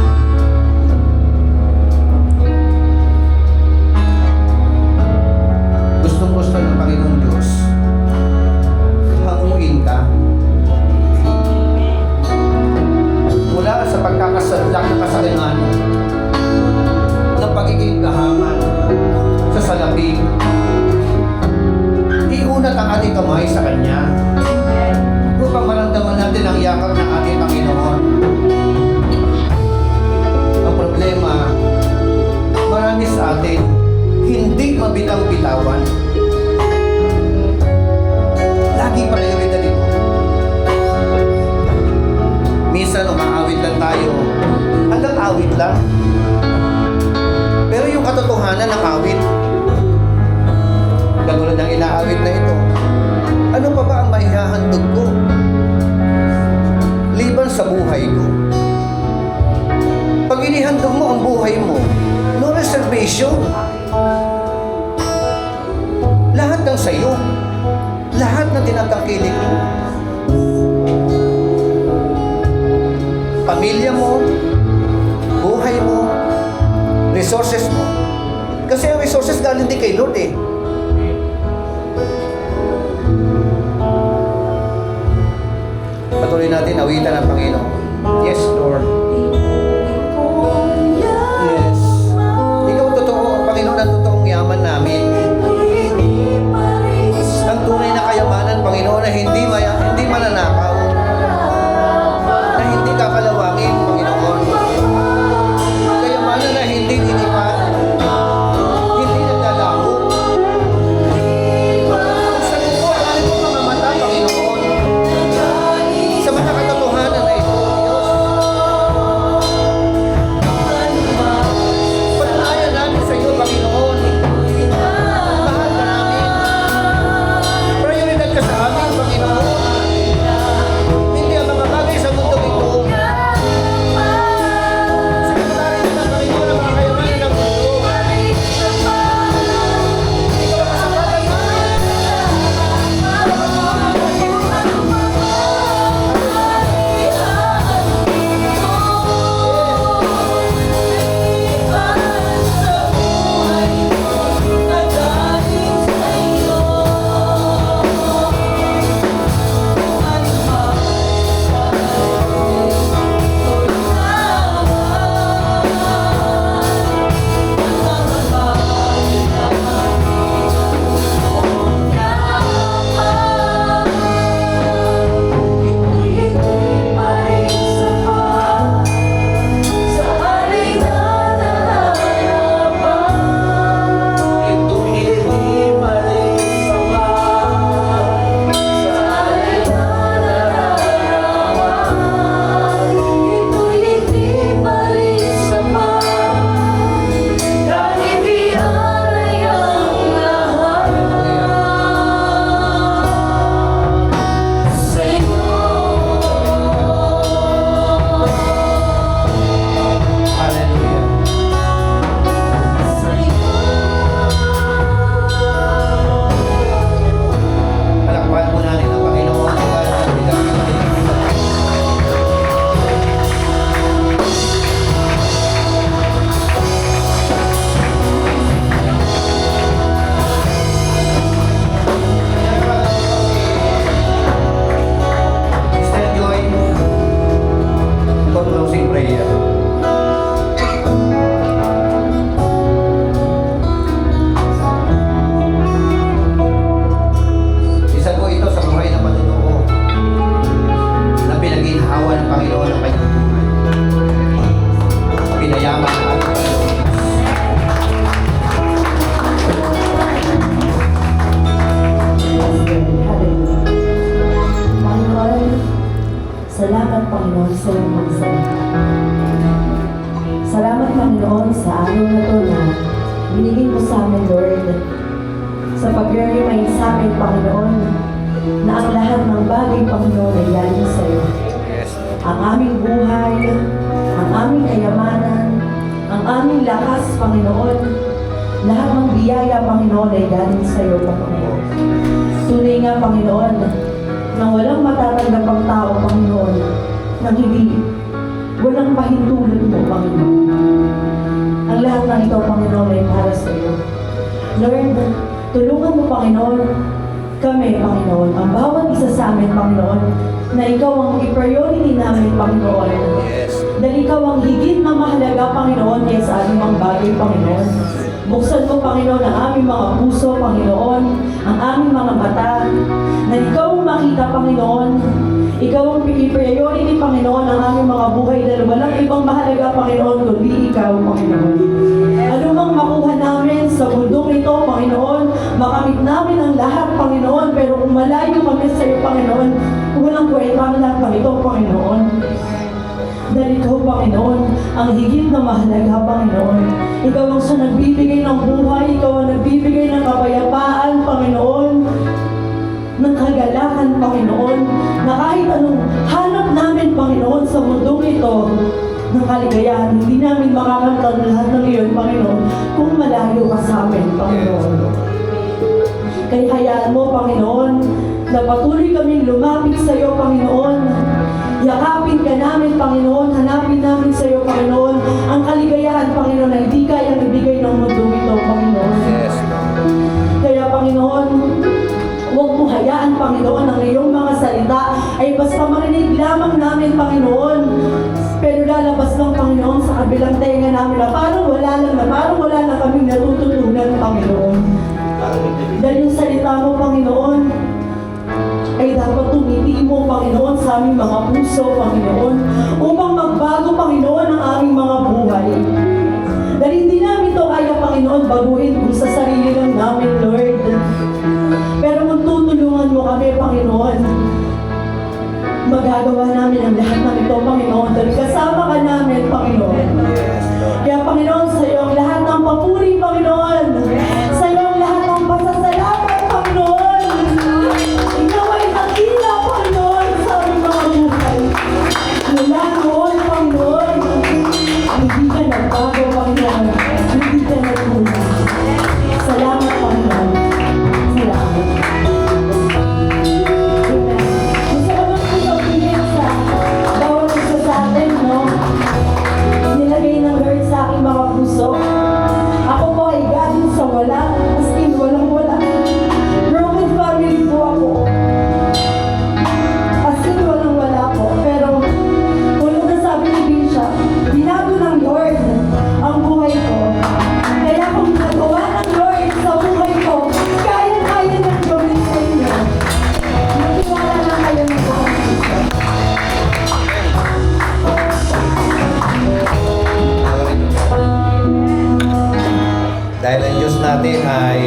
Gustong-gusto ng Panginoong Diyos, hanguin ka mula sa pagkakasadlak ng kasalingan ng pagiging gahaman sa salapi. Iunat ang ating kamay sa Kanya upang maramdaman natin ang yakap ng ating Panginoon. Ang problema, marami sa atin hindi mabitaw-bitawan. Laging prioridad ito. Minsan umaawit lang tayo, hanggang awit lang. Pero yung katotohanan ng awit, katulad ng inaawit na ito, ano pa ba ang maihahandog ko? Liban sa buhay ko. Pag inihandog mo ang buhay mo, no reservation. Lahat ng sayo, lahat na tinatangkilik mo, pamilya mo, buhay mo, resources mo. Kasi ang resources galing din kay Lord eh. Patuloy natin awitan ang Panginoon. Yes, Lord. Yes. Ikaw totoo, Panginoon, ang totoong yaman namin. Ang tunay na kayamanan, Panginoon, na hindi mananakaw, na hindi kakalawangin, Panginoon. Kayamanan na hindi lilipat, hindi naglalaho. Sa lungkot, ano po mga mata, Panginoon? Sa mga katotohanan na ito, Diyos, Panginoon ang kanyang buhay. Pinayaman ang ating Panginoon. Panginoon, salamat Panginoon sa iyong magsalita. Salamat Panginoon sa araw na ito na binigay mo sa amin, Lord, sa pag-remind sa amin, Panginoon, na ang lahat ng bagay, Panginoon, ay galing sa iyo. Yes. Ang aming buhay, ang aming kayamanan, ang aming lakas, Panginoon, lahat ng biyaya, Panginoon, ay galing sa iyo, Panginoon. Tunay nga, Panginoon, na walang matatanggap ang tao, Panginoon, nang hindi, walang pahintulot mo, Panginoon. Ang lahat ng ito, Panginoon, ay para sa iyo. Lord, tulungan mo, Panginoon, kami, Panginoon, ang bawat isa sa amin, Panginoon, na ikaw ang i-priority namin, Panginoon. Yes. Dahil ikaw ang higit na mahalaga, Panginoon, kaysa anumang bagay, Panginoon. Buksan mo, Panginoon, ang aming mga puso, Panginoon, ang aming mga mata, na ikaw ang makita, Panginoon. Ikaw ang i-priority, Panginoon, ang aming mga buhay, dahil walang ibang mahalaga, Panginoon, kundi ikaw, Panginoon. Ano mang makuha namin sa mundong ito, Panginoon, makamit namin ang lahat, Panginoon, pero kung malayo kami sa iyo, Panginoon, walang kwenta ang lahat ng ito, Panginoon. Dahil ikaw, Panginoon, ang higit na mahalaga, Panginoon. Ikaw ang sa nagbibigay ng buhay, ikaw ang nagbibigay ng kapayapaan, Panginoon, ng kagalakan, Panginoon, na kahit anong hanap namin, Panginoon, sa mundong ito, ng kaligayahan, hindi namin makakamtan lahat ng iyon, Panginoon, kung malayo ka sa amin, Panginoon. Kaya hayaan mo, Panginoon, na patuloy kaming lumapit sa iyo, Panginoon. Yakapin ka namin, Panginoon. Hanapin namin sa iyo, Panginoon, ang kaligayahan, Panginoon, na hindi kayang ibigay ng mundong ito, Panginoon. Yes. Kaya, Panginoon, huwag mo hayaan, Panginoon, ang iyong mga salita ay basta marinig lamang namin, Panginoon. Pero lalabas lang, Panginoon, sa kabilang tenga namin na parang wala na kaming natututunan, Panginoon. Dahil yung salita mo, Panginoon, ay dapat tumiti mo, Panginoon, sa aming mga puso, Panginoon, upang magbago, Panginoon, ang aming mga buhay. Dahil hindi namin ito kaya, Panginoon, baguhin kung sa sarili lang namin, Lord. Pero kung tutulungan mo kami, Panginoon, magagawa namin ang lahat ng ito, Panginoon, dahil kasama ka namin, Panginoon. Kaya, Panginoon, sa iyo ang lahat ng papuri, Panginoon. Sa iyo ang lahat ng pasasalamat, Panginoon. Ikaw ay nakila, Panginoon, sa aming mga buhay. Mula noon, Panginoon, hindi ka nagbago, Panginoon. Hindi ka nagkulang. Salamat, Panginoon. Salamat. Gusto ko lang po sabihin sa bawat isa sa atin, no? Nilagay ng Lord sa aking mga puso. Ako po ay galing sa wala, as in walang-wala. Broken family po ako. As in walang-wala po. Pero, tulad na sabi ni Bishop, binago ng Lord ang buhay ko. Kaya kung nagawa ng Lord sa buhay ko, kaya-kaya nang gawin sa inyo. Nagtiwala na kayo ng buhay ko. Dahil ang Diyos natin ay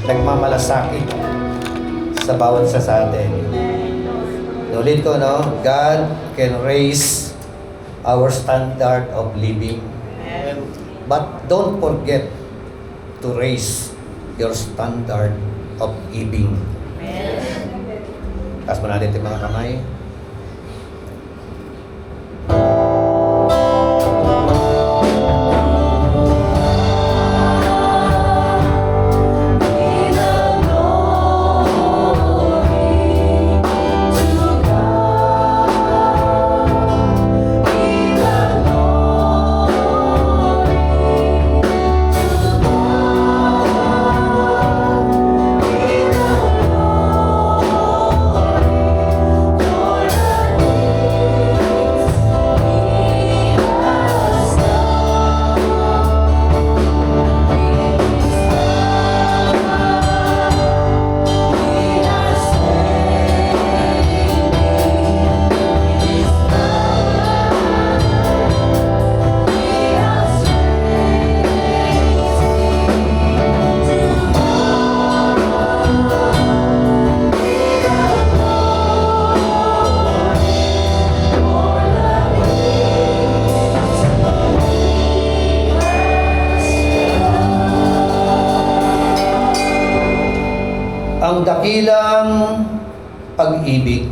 nagmamalasakit sa bawat isa sa atin. Ulit ko, no? God can raise our standard of living. But don't forget to raise your standard of giving. Taas mo natin yung mga kamay. Glory dakilang pag-ibig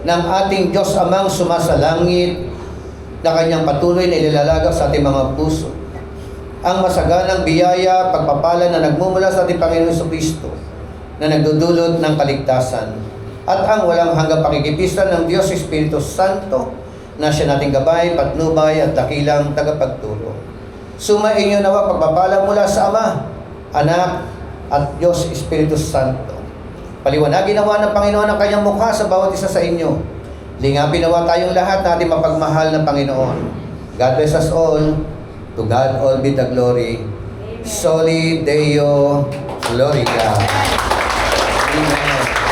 ng ating Diyos Amang sumasalangit na kanyang patuloy na ilalagak sa ating mga puso. Ang masaganang biyaya, pagpapala na nagmumula sa ating Panginoon Jesucristo na nagdudulot ng kaligtasan at ang walang hanggang pakikipisan ng Diyos Espiritu Santo na siya nating gabay, patnubay at dakilang tagapagturo. Sumainyo nawa pagpapala mula sa Ama, Anak at Diyos Espiritu Santo. Paliwanagin nawa ng Panginoon ang kanyang mukha sa bawat isa sa inyo. Lingapin nawa tayong lahat na ating mapagmahal ng Panginoon. God bless us all. To God all be the glory. Soli Deo Gloria. Amen.